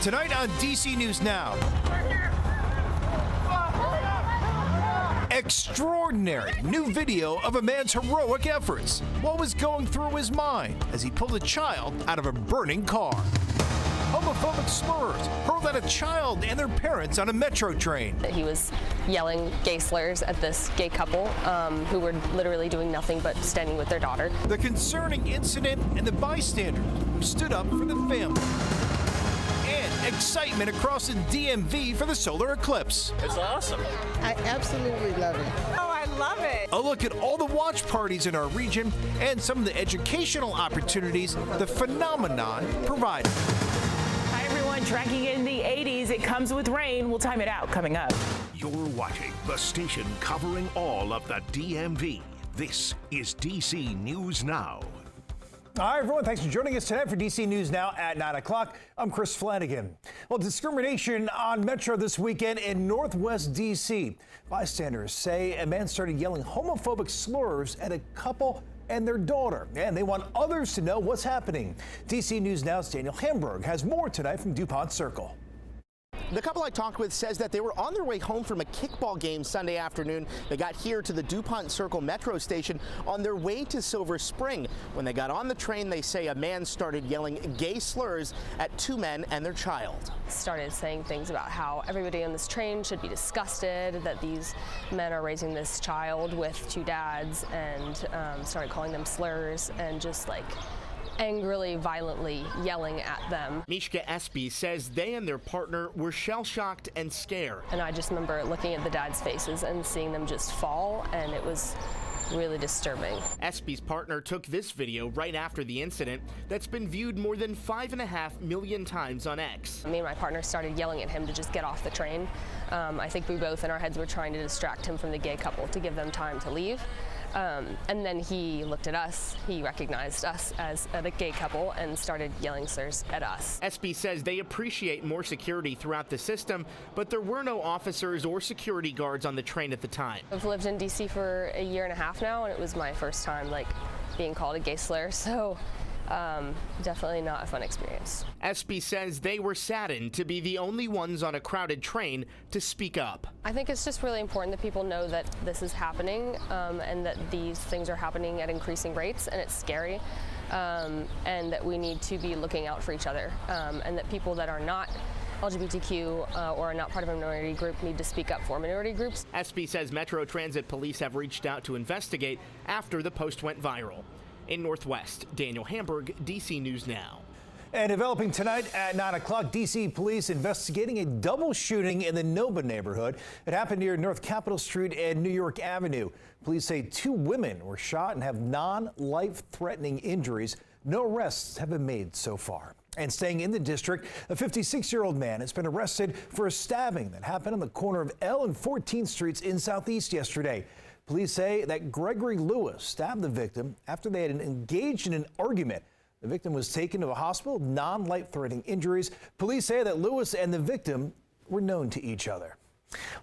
Tonight on DC News Now. Extraordinary new video of a man's heroic efforts. What was going through his mind as he pulled a child out of a burning car? Homophobic slurs hurled at a child and their parents on a metro train. He was yelling gay slurs at this gay couple who were literally doing nothing but standing with their daughter. The concerning incident and the bystanders who stood up for the family. And excitement across the DMV for the solar eclipse. It's awesome. I absolutely love it. Oh, I love it. A look at all the watch parties in our region and some of the educational opportunities the phenomenon provided. Hi, everyone. Tracking in the 80s. It comes with rain. We'll time it out coming up. You're watching the station covering all of the DMV. This is DC News Now. All right, everyone, thanks for joining us tonight for DC News Now at 9 o'clock. I'm Chris Flanagan. Well, discrimination on Metro this weekend in Northwest DC. Bystanders say a man started yelling homophobic slurs at a couple and their daughter, and they want others to know what's happening. DC News Now's Daniel Hamburg has more tonight from DuPont Circle. The couple I talked with says that they were on their way home from a kickball game Sunday afternoon. They got here to the DuPont Circle metro station on their way to Silver Spring. When they got on the train, they say a man started yelling gay slurs at two men and their child. Started saying things about how everybody on this train should be disgusted that these men are raising this child with two dads, and started calling them slurs and just like angrily, violently yelling at them. Mishka Espy says they and their partner were shell-shocked and scared. And I just remember looking at the dads' faces and seeing them just fall, and it was really disturbing. Espy's partner took this video right after the incident that's been viewed more than 5.5 million times on X. Me and my partner started yelling at him to just get off the train. I think we both in our heads were trying to distract him from the gay couple to give them time to leave. And then he looked at us, he recognized us as a gay couple and started yelling slurs at us. Espy says they appreciate more security throughout the system, but there were no officers or security guards on the train at the time. I've lived in DC for a year and a half now, and it was my first time being called a gay slur, so definitely not a fun experience. Espy says they were saddened to be the only ones on a crowded train to speak up. I think it's just really important that people know that this is happening and that these things are happening at increasing rates, and it's scary, and that we need to be looking out for each other, and that people that are not LGBTQ or are not part of a minority group need to speak up for minority groups. Espy says Metro Transit Police have reached out to investigate after the post went viral. In Northwest, Daniel Hamburg, DC News Now. And developing tonight at 9 o'clock, D.C. police investigating a double shooting in the Nova neighborhood. It happened near North Capitol Street and New York Avenue. Police say two women were shot and have non-life-threatening injuries. No arrests have been made so far. And staying in the district, a 56-year-old man has been arrested for a stabbing that happened on the corner of L and 14th Streets in Southeast yesterday. Police say that Gregory Lewis stabbed the victim after they had engaged in an argument. The victim was taken to a hospital, non-life-threatening injuries. Police say that Lewis and the victim were known to each other.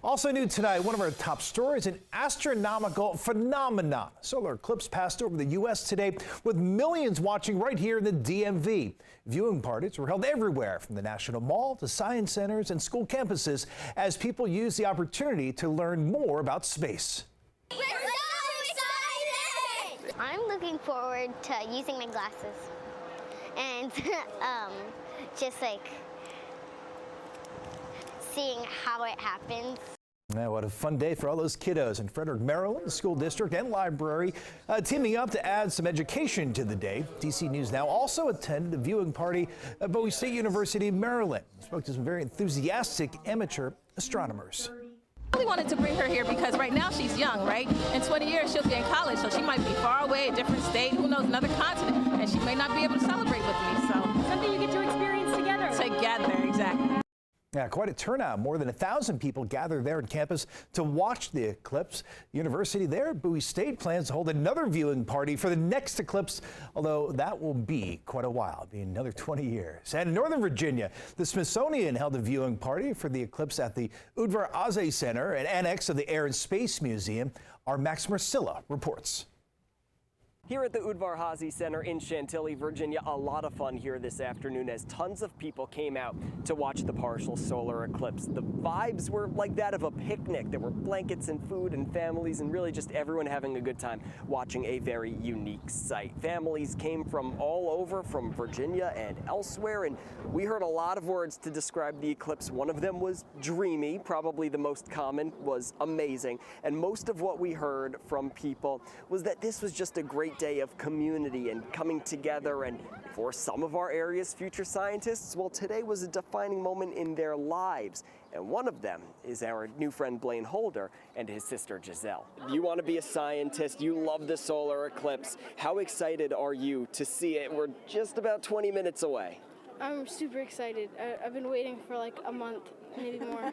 Also new tonight, one of our top stories, an astronomical phenomenon. Solar eclipse passed over the U.S. today with millions watching right here in the DMV. Viewing parties were held everywhere from the National Mall to science centers and school campuses as people used the opportunity to learn more about space. We're so excited! I'm looking forward to using my glasses and just seeing how it happens. Yeah, what a fun day for all those kiddos in Frederick, Maryland. The school district and library teaming up to add some education to the day. DC News Now also attended a viewing party at Bowie State University, Maryland. Spoke to some very enthusiastic amateur astronomers. I really wanted to bring her here because right now she's young, right? In 20 years she'll be in college, so she might be far away, a different state, who knows, another continent, and she may not be able to celebrate with me, so. Something you get to experience together. Together, exactly. Yeah, quite a turnout. More than 1,000 people gathered there on campus to watch the eclipse. The university there at Bowie State plans to hold another viewing party for the next eclipse, although that will be quite a while, be another 20 years. And in Northern Virginia, the Smithsonian held a viewing party for the eclipse at the Udvar Aze Center, an annex of the Air and Space Museum. Our Max Marcilla reports. Here at the Udvar-Hazy Center in Chantilly, Virginia, a lot of fun here this afternoon as tons of people came out to watch the partial solar eclipse. The vibes were like that of a picnic. There were blankets and food and families and really just everyone having a good time watching a very unique sight. Families came from all over, from Virginia and elsewhere, and we heard a lot of words to describe the eclipse. One of them was dreamy, probably the most common was amazing, and most of what we heard from people was that this was just a great day of community and coming together, and for some of our area's future scientists, well, today was a defining moment in their lives. And one of them is our new friend Blaine Holder and his sister Giselle. You want to be a scientist, you love the solar eclipse. How excited are you to see it? We're just about 20 minutes away. I'm super excited. I've been waiting for like a month, maybe more.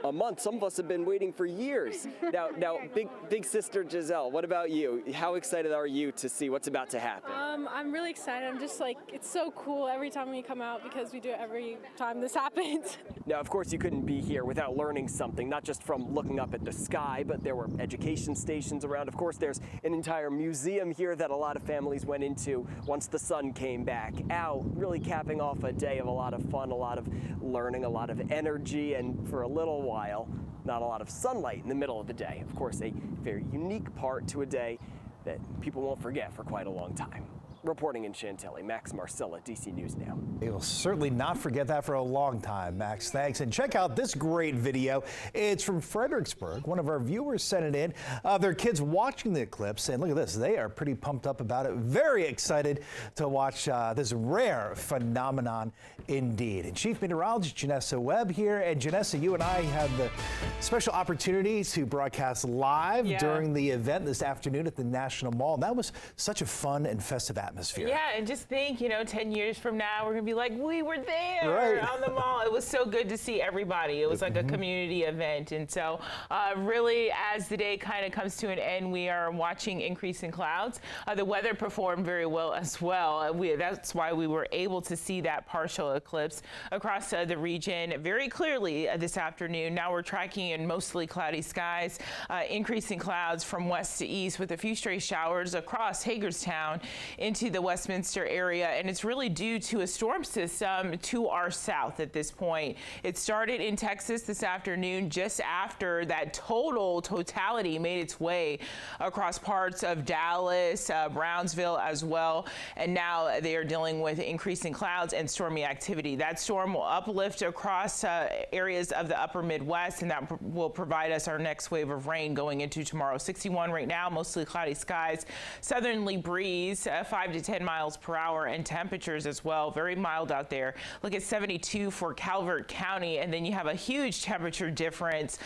A month? Some of us have been waiting for years. Now, big sister Giselle, what about you? How excited are you to see what's about to happen? I'm really excited. I'm just like, it's so cool every time we come out because we do it every time this happens. Now, of course, you couldn't be here without learning something, not just from looking up at the sky, but there were education stations around. Of course, there's an entire museum here that a lot of families went into once the sun came back out, really capping off a day of a lot of fun, a lot of learning, a lot of energy, and for a little while, not a lot of sunlight in the middle of the day. Of course, a very unique part to a day that people won't forget for quite a long time. Reporting in Chantilly, Max Marcella, DC News Now. You'll certainly not forget that for a long time, Max. Thanks. And check out this great video. It's from Fredericksburg. One of our viewers sent it in. Their kids watching the eclipse. And look at this. They are pretty pumped up about it. Very excited to watch this rare phenomenon indeed. And Chief Meteorologist Janessa Webb here. And Janessa, you and I had the special opportunity to broadcast live during the event this afternoon at the National Mall. And that was such a fun and festive atmosphere. Yeah, and just think, 10 years from now, we're going to be like, we were there on the mall. It was so good to see everybody. It was like a community event. And so really, as the day kind of comes to an end, we are watching increasing clouds. The weather performed very well as well. That's why we were able to see that partial eclipse across the region very clearly this afternoon. Now we're tracking in mostly cloudy skies, increasing clouds from west to east with a few stray showers across Hagerstown into the Westminster area, and it's really due to a storm system to our south at this point. It started in Texas this afternoon just after that totality made its way across parts of Dallas, Brownsville as well, and now they are dealing with increasing clouds and stormy activity. That storm will uplift across areas of the upper Midwest, and that will provide us our next wave of rain going into tomorrow. 61 right now, mostly cloudy skies, southerly breeze, 5 to 10 miles per hour, and temperatures as well very mild out there. Look at 72 for Calvert County, and then you have a huge temperature difference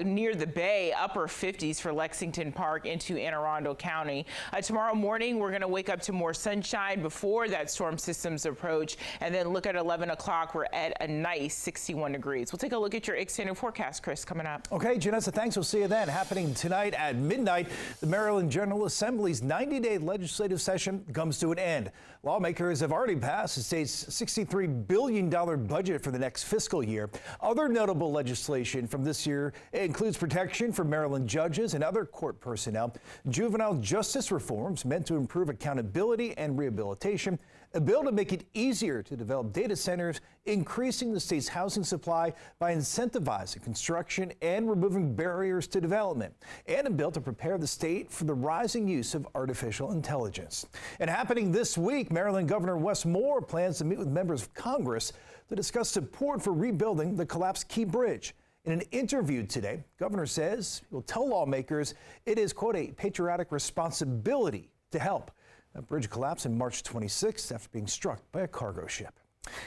near the bay, upper 50s for Lexington Park into Anne Arundel County. Tomorrow morning we're going to wake up to more sunshine before that storm system's approach, and then look at 11 o'clock, we're at a nice 61 degrees. We'll take a look at your extended forecast, Chris, coming up. Okay, Janessa, thanks. We'll see you then. Happening tonight at midnight, the Maryland General Assembly's 90-day legislative session comes to an end. Lawmakers have already passed the state's $63 billion budget for the next fiscal year. Other notable legislation from this year includes protection for Maryland judges and other court personnel, juvenile justice reforms meant to improve accountability and rehabilitation, a bill to make it easier to develop data centers, increasing the state's housing supply by incentivizing construction and removing barriers to development, and a bill to prepare the state for the rising use of artificial intelligence. And happening this week, Maryland Governor Wes Moore plans to meet with members of Congress to discuss support for rebuilding the collapsed Key Bridge. In an interview today, Governor says he will tell lawmakers it is, quote, a patriotic responsibility to help. That bridge collapsed on March 26th after being struck by a cargo ship.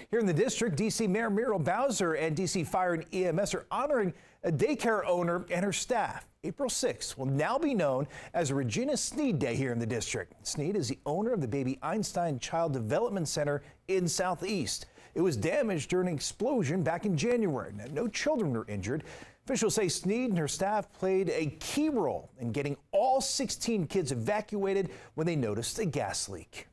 Here in the district, D.C. Mayor Muriel Bowser and D.C. Fire and EMS are honoring a daycare owner and her staff. April 6th will now be known as Regina Sneed Day here in the district. Sneed is the owner of the Baby Einstein Child Development Center in Southeast. It was damaged during an explosion back in January. Now, no children were injured. Officials say Sneed and her staff played a key role in getting all 16 kids evacuated when they noticed a gas leak.